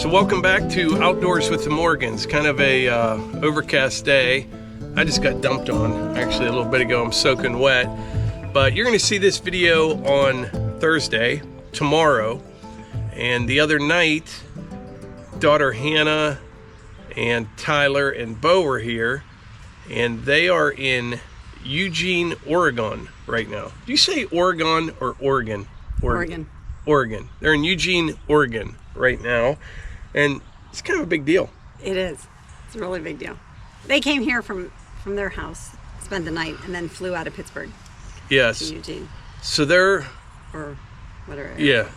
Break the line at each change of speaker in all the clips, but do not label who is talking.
So welcome back to Outdoors with the Morgans. Kind of a overcast day. I just got dumped on actually a little bit ago. I'm soaking wet. But you're going to see this video on Thursday, tomorrow. And the other night, daughter Hannah and Tyler and Bo were here. And they are in Eugene, Oregon right now. Do you say Oregon or Oregon?
Oregon.
Oregon. They're in Eugene, Oregon right now. And it's kind of a big deal.
It is. It's a really big deal. They came here from their house, spent the night, and then flew out of Pittsburgh.
Yes.
To Eugene.
So they're...
Or whatever.
Yeah.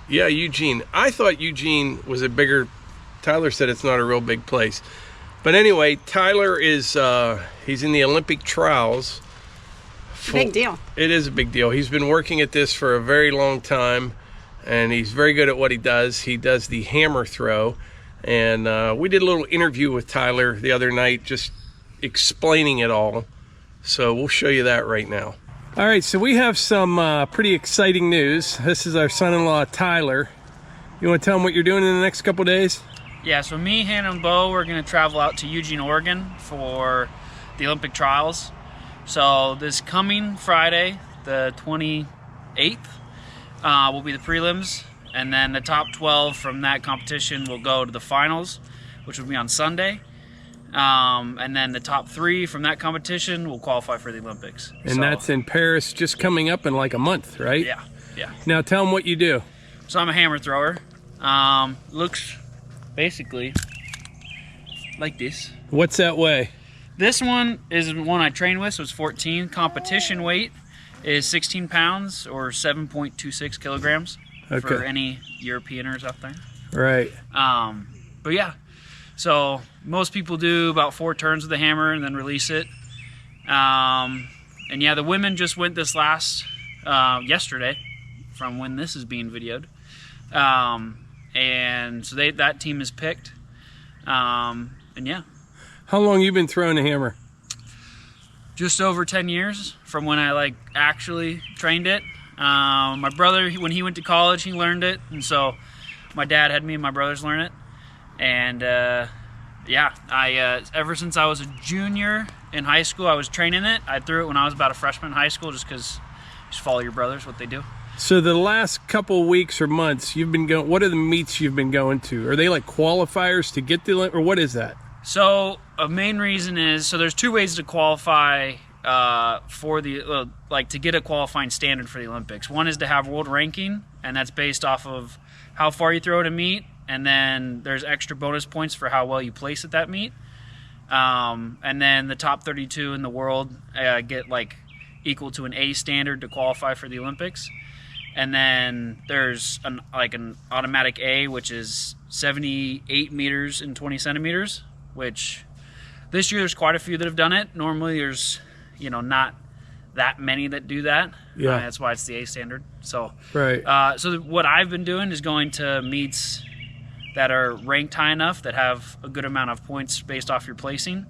Yeah, Eugene. I thought Eugene was a bigger... Tyler said it's not a real big place. But anyway, Tyler is... he's in the Olympic trials.
Big deal.
It is a big deal. He's been working at this for a very long time. And he's very good at what he does. He does the hammer throw. And we did a little interview with Tyler the other night, just explaining it all. So we'll show you that right now. All right, so we have some pretty exciting news. This is our son-in-law, Tyler. You want to tell him what you're doing in the next couple days?
Yeah, so me, Hannah, and Bo, we're going to travel out to Eugene, Oregon for the Olympic trials. So this coming Friday, the 28th, will be the prelims, and then the top 12 from that competition will go to the finals, which will be on Sunday. And then the top 3 from that competition will qualify for the Olympics.
And that's in Paris, just coming up in like a month, right?
Yeah, yeah.
Now tell them what you do.
So I'm a hammer thrower. Looks basically like this.
What's that weigh?
This one is one I train with, so it's 14. Competition weight is 16 pounds or 7.26 kilograms for any Europeaners out there.
Right.
But yeah, so most people do about 4 turns with the hammer and then release it. And yeah, the women just went this last yesterday from when this is being videoed. And so that team is picked. And yeah.
How long you been throwing a hammer?
Just over 10 years from when I actually trained it. My brother, when he went to college, he learned it, and so my dad had me and my brothers learn it. And yeah, I ever since I was a junior in high school, I was training it. I threw it when I was about a freshman in high school, just because just follow your brothers, what they do.
So the last couple weeks or months, you've been going. What are the meets you've been going to? Are they like qualifiers to get the, or what is that?
So a main reason is, so there's 2 ways to qualify for the, to get a qualifying standard for the Olympics. One is to have world ranking, and that's based off of how far you throw at a meet, and then there's extra bonus points for how well you place at that meet. And then the top 32 in the world get equal to an A standard to qualify for the Olympics. And then there's an automatic A, which is 78 meters and 20 centimeters, which this year there's quite a few that have done it. Normally there's, not that many that do that.
Yeah.
That's why it's the A standard. So,
right.
So what I've been doing is going to meets that are ranked high enough, that have a good amount of points based off your placing,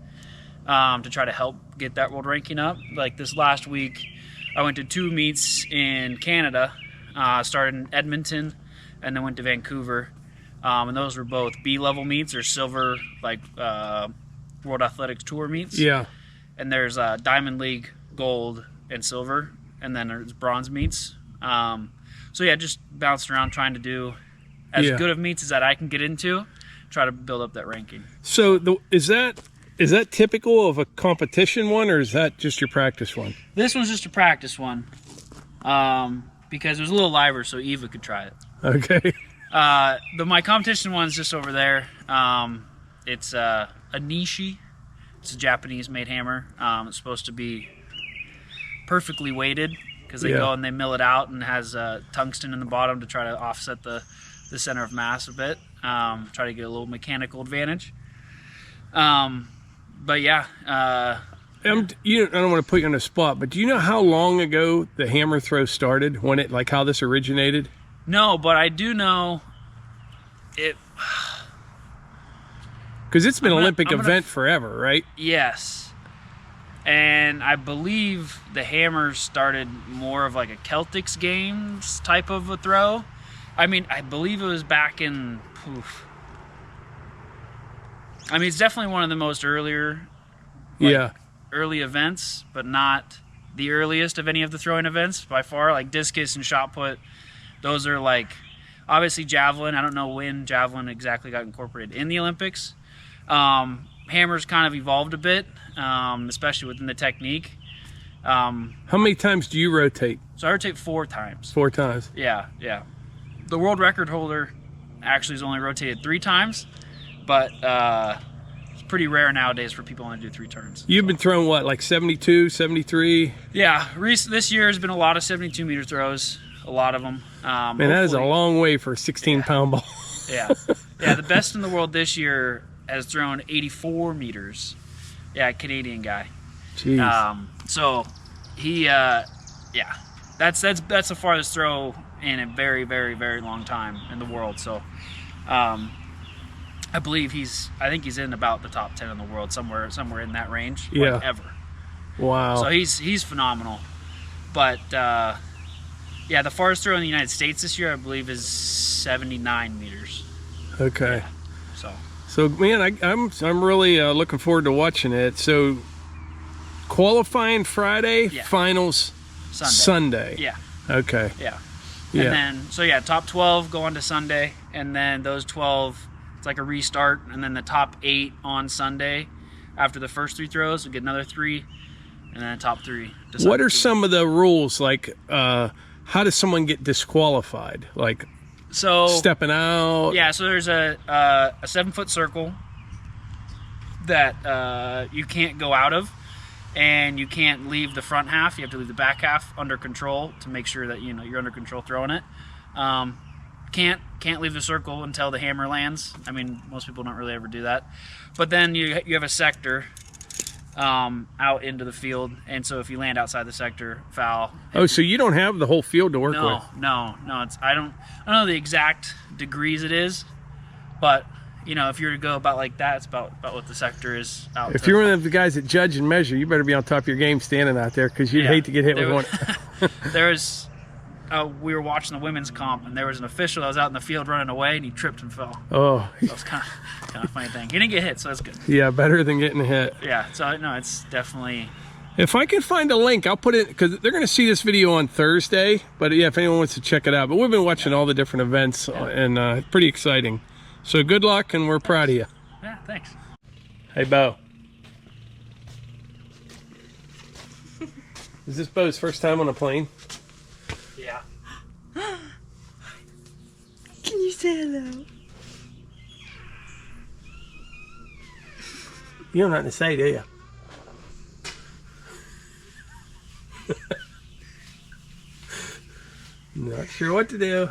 to try to help get that world ranking up. Like this last week, I went to 2 meets in Canada. Started in Edmonton and then went to Vancouver. And those were both B-level meets or silver, World Athletics Tour meets.
Yeah.
And there's Diamond League, gold, and silver. And then there's bronze meets. So yeah, just bounced around trying to do as good of meets as that I can get into, try to build up that ranking.
So is that typical of a competition one, or is that just your practice one? This
one's just a practice one. Because it was a little liver, so Eva could try it.
Okay.
My competition one's just over there. It's a Nishi. It's a Japanese-made hammer. It's supposed to be perfectly weighted because they go and they mill it out, and has tungsten in the bottom to try to offset the center of mass a bit. Try to get a little mechanical advantage. But yeah. I don't
want to put you on the spot, but do you know how long ago the hammer throw started? When it, how this originated?
No, but I do know it.
Because it's been an Olympic event forever, right?
Yes. And I believe the hammer started more of like a Celtics games type of a throw. I mean, I believe it was back in I mean, it's definitely one of the most early events, but not the earliest of any of the throwing events by far. Like discus and shot put, those are like, obviously javelin. I don't know when javelin exactly got incorporated in the Olympics. Hammers kind of evolved a bit, especially within the technique.
How many times do you rotate?
So I rotate 4 times.
4 times.
Yeah. The world record holder actually has only rotated 3 times, but it's pretty rare nowadays for people to only do 3 turns.
You've been throwing what, like 72, 73?
Yeah, this year has been a lot of 72 meter throws, a lot of them.
Man, that is a long way for a 16-pound ball.
Yeah, the best in the world this year has thrown 84 meters. Yeah, Canadian guy.
Jeez.
So he, that's the farthest throw in a very, very, very long time in the world. So, I think he's in about the top 10 in the world, somewhere in that range.
Yeah.
Like ever.
Wow.
So he's phenomenal. But yeah, the farthest throw in the United States this year, I believe, is 79 meters.
Okay.
Yeah,
so man, I'm really looking forward to watching it. So qualifying Friday, finals Sunday.
Yeah.
Okay.
Yeah. And then top 12 go on to Sunday, and then those 12, it's like a restart, and then the top 8 on Sunday after the first 3 throws, we get another 3, and then the top 3.
What are some of the rules? Like, how does someone get disqualified? Like, stepping out?
Yeah, so there's a 7-foot circle that you can't go out of, and you can't leave the front half. You have to leave the back half under control to make sure that you're under control throwing it. Can't leave the circle until the hammer lands. I mean, most people don't really ever do that. But then you have a sector out into the field, and so if you land outside the sector, foul.
Oh, so you don't have the whole field to work with?
No. I don't know the exact degrees it is, but if you were to go about like that, it's about what the sector is out.
If you're one of the guys that judge and measure, you better be on top of your game standing out there, because you'd hate to get hit with one.
We were watching the women's comp, and there was an official that was out in the field running away, and he tripped and fell.
Oh.
So it's kind of a funny thing. He didn't get hit, so that's good.
Yeah, better than getting hit.
Yeah, so no, it's definitely...
If I can find a link, I'll put it, because they're going to see this video on Thursday, but yeah, if anyone wants to check it out. But we've been watching all the different events, and it's pretty exciting. So good luck, and we're proud of you.
Yeah, thanks.
Hey, Bo. Is this Bo's first time on a plane?
Yeah.
Can you say hello?
You don't have nothing to say, do you? Not sure what to do.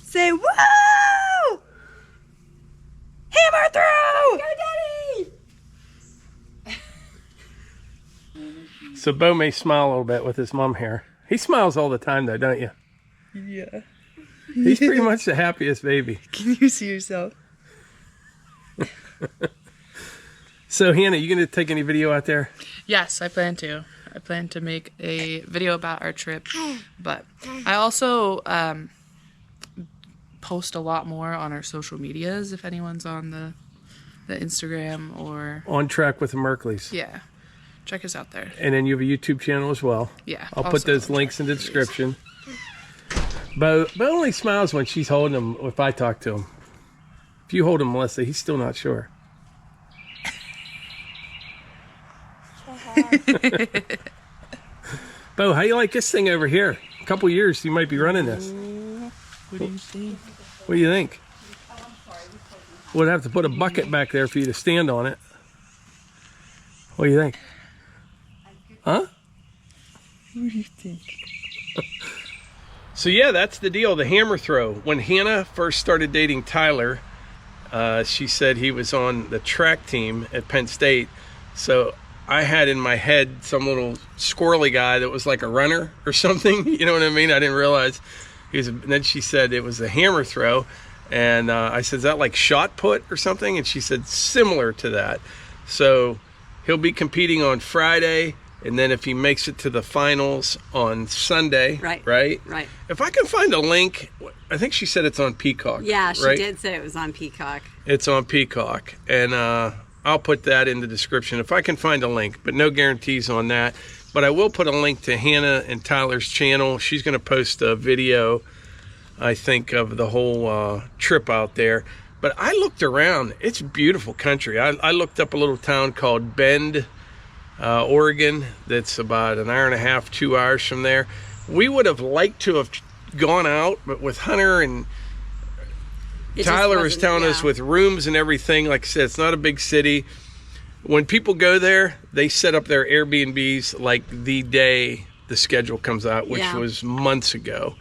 Say whoa! Hammer throw! Go, Daddy!
So Bo may smile a little bit with his mom here. He smiles all the time, though, don't you?
Yeah.
He's pretty much the happiest baby.
Can you see yourself?
So Hannah, you gonna take any video out there?
Yes, I plan to. I plan to make a video about our trip, but I also post a lot more on our social medias if anyone's on the Instagram or...
On Track with the Merkleys.
Yeah. Check us out there.
And then you have a YouTube channel as well.
Yeah.
I'll put those links in the description. Bo only smiles when she's holding him, if I talk to him. If you hold him, Melissa, he's still not sure. Bo, how you like this thing over here? A couple years, you might be running this.
What do you think?
What do you think? We'd have to put a bucket back there for you to stand on it. What do you think? Huh?
What do you think?
So yeah, that's the deal, the hammer throw. When Hannah first started dating Tyler, she said he was on the track team at Penn State. So I had in my head some little squirrely guy that was like a runner or something. You know what I mean? I didn't realize he was. And then she said it was a hammer throw. And I said, is that like shot put or something? And she said, similar to that. So he'll be competing on Friday. And then if he makes it to the finals on Sunday, right? If I can find a link, I think she said it's on Peacock.
Yeah, she
right?
did say it was on Peacock.
It's on Peacock, and I'll put that in the description if I can find a link, but no guarantees on that. But I will put a link to Hannah and Tyler's channel. She's going to post a video, I think, of the whole trip out there. But I looked around. It's beautiful country. I looked up a little town called Bend, Oregon, that's about an hour and a half, 2 hours from there. We would have liked to have gone out, but with Hunter and Tyler was telling us with rooms and everything, like I said, it's not a big city. When people go there, they set up their Airbnbs like the day the schedule comes out, which was months ago.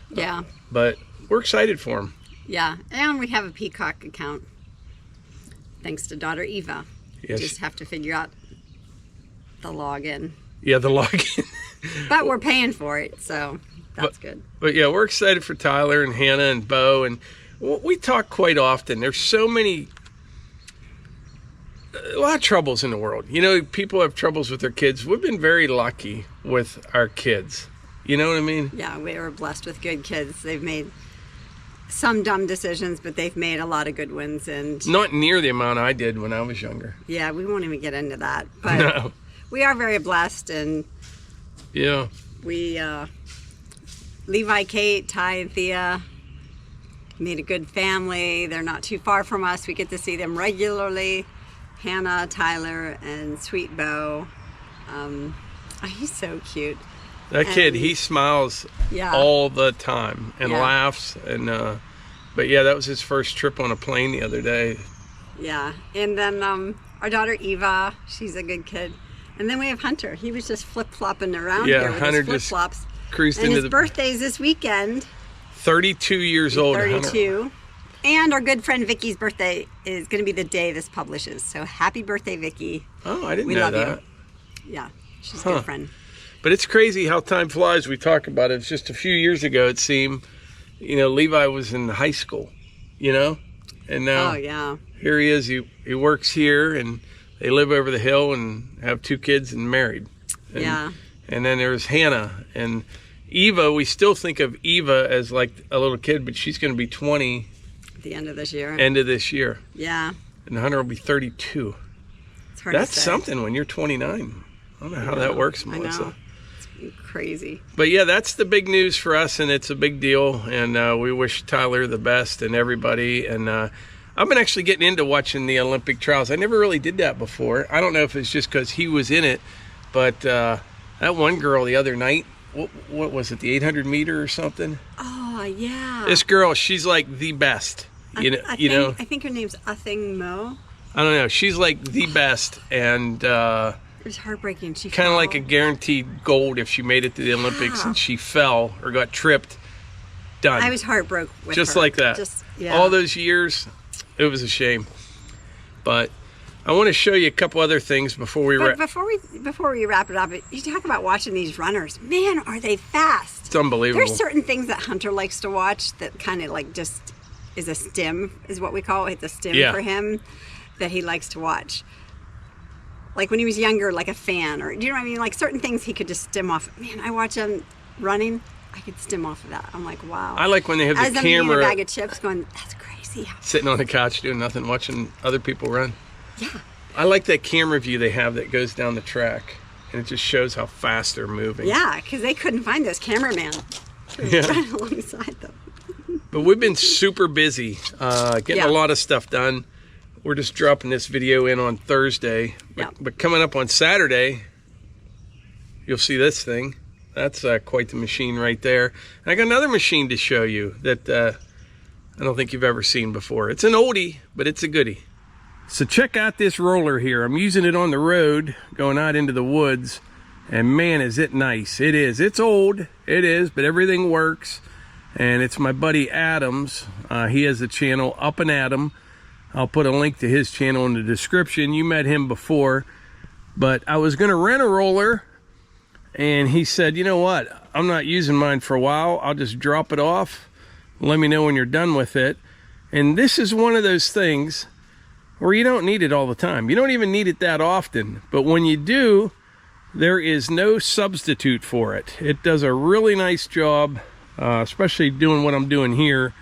Yeah.
But we're excited for them.
Yeah, and we have a Peacock account, thanks to daughter Eva.
Yes.
Just have to figure out the login.
Yeah, the login.
But we're paying for it, so that's good.
But yeah, we're excited for Tyler and Hannah and Bo, and we talk quite often. There's so many, a lot of troubles in the world. You know, people have troubles with their kids. We've been very lucky with our kids. You know what I mean?
Yeah, we were blessed with good kids. They've made some dumb decisions, but they've made a lot of good ones. And
not near the amount I did when I was younger.
Yeah, we won't even get into that. But
no.
We are very blessed, and
yeah,
we, Levi, Kate, Ty, and Thea made a good family. They're not too far from us. We get to see them regularly. Hannah, Tyler, and Sweet Bo. He's so cute.
That kid, he smiles all the time and laughs. And but yeah, that was his first trip on a plane the other day. Yeah,
and then our daughter Eva, she's a good kid. And then we have Hunter. He was just flip-flopping around here with
Hunter
his flip-flops.
Cruised
and
into
his birthday's this weekend.
32 years old.
32.
Hunter.
And our good friend Vicky's birthday is going to be the day this publishes. So happy birthday, Vicky.
Oh, I didn't know that. We love
you. Yeah, she's a good friend.
But it's crazy how time flies. We talk about it. It's just a few years ago, it seemed, you know, Levi was in high school, you know? And now here he is. He works here, and they live over the hill and have 2 kids and married. And, and then there's Hannah. And Eva, we still think of Eva as like a little kid, but she's going to be 20.
At the end of this year.
End of this year.
Yeah.
And Hunter will be 32.
It's hard
That's
to say.
something when you're 29. I don't know how that works, Melissa.
I know. It's crazy.
But yeah, that's the big news for us, and it's a big deal. And we wish Tyler the best and everybody. And I've been actually getting into watching the Olympic trials. I never really did that before. I don't know if it's just because he was in it, but that one girl the other night, what was it, the 800 meter or something?
Oh, yeah.
This girl, she's like the best. I
think her name's Athing Mo.
I don't know. She's like the best, and
it was heartbreaking. She
kind of like a guaranteed gold if she made it to the Olympics and she fell or got tripped. Done.
I was heartbroken with
just
her.
Like that. All those years, it was a shame. But I want to show you a couple other things before we wrap.
Before we wrap it up, you talk about watching these runners. Man, are they fast!
It's unbelievable.
There's certain things that Hunter likes to watch that kind of like just is a stim, is what we call it. It's a stim for him that he likes to watch. Like when he was younger, like a fan, or do you know what I mean? Like certain things he could just stim off. Man, I watch him running. I could stim off of that. I'm like, wow.
I like when they have the camera.
Eating a bag of chips, going, that's crazy.
Sitting on the couch doing nothing, watching other people run.
Yeah.
I like that camera view they have that goes down the track, and it just shows how fast they're moving.
Yeah, because they couldn't find this cameraman. Right alongside them.
But we've been super busy, getting a lot of stuff done. We're just dropping this video in on Thursday, but coming up on Saturday, you'll see this thing. That's quite the machine right there. And I got another machine to show you that I don't think you've ever seen before. It's an oldie, but it's a goodie. So check out this roller here. I'm using it on the road, going out into the woods, and man, is it nice. It is. It's old, it is, but everything works. And it's my buddy Adam's. He has a channel, Up and Adam. I'll put a link to his channel in the description. You met him before. But I was going to rent a roller, and he said, you know what? I'm not using mine for a while. I'll just drop it off. Let me know when you're done with it. And this is one of those things where you don't need it all the time. You don't even need it that often. But when you do, there is no substitute for it. It does a really nice job, especially doing what I'm doing here.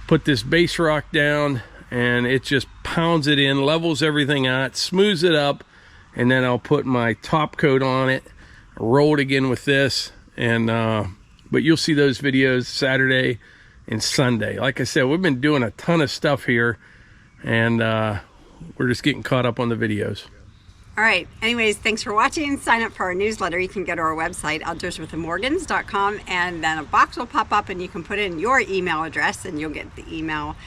Put this base rock down, and it just pounds it in, levels everything out, smooths it up, and then I'll put my top coat on it, roll it again with this, and but you'll see those videos Saturday and Sunday. Like I said, we've been doing a ton of stuff here, and we're just getting caught up on the videos.
All right. Anyways, thanks for watching. Sign up for our newsletter. You can go to our website, outdoorswiththemorgans.com, and then a box will pop up and you can put in your email address and you'll get the email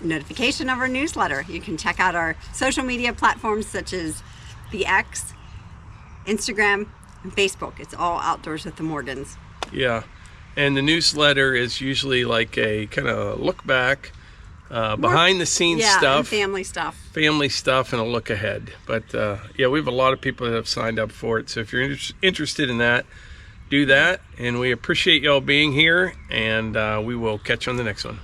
notification of our newsletter. You can check out our social media platforms such as the X, Instagram, and Facebook. It's all Outdoors with the Morgans.
Yeah. And the newsletter is usually like a kind of look back, behind the scenes stuff,
and family stuff,
and a look ahead. But yeah, we have a lot of people that have signed up for it, so if you're interested in that, do that. And we appreciate y'all being here, and we will catch you on the next one.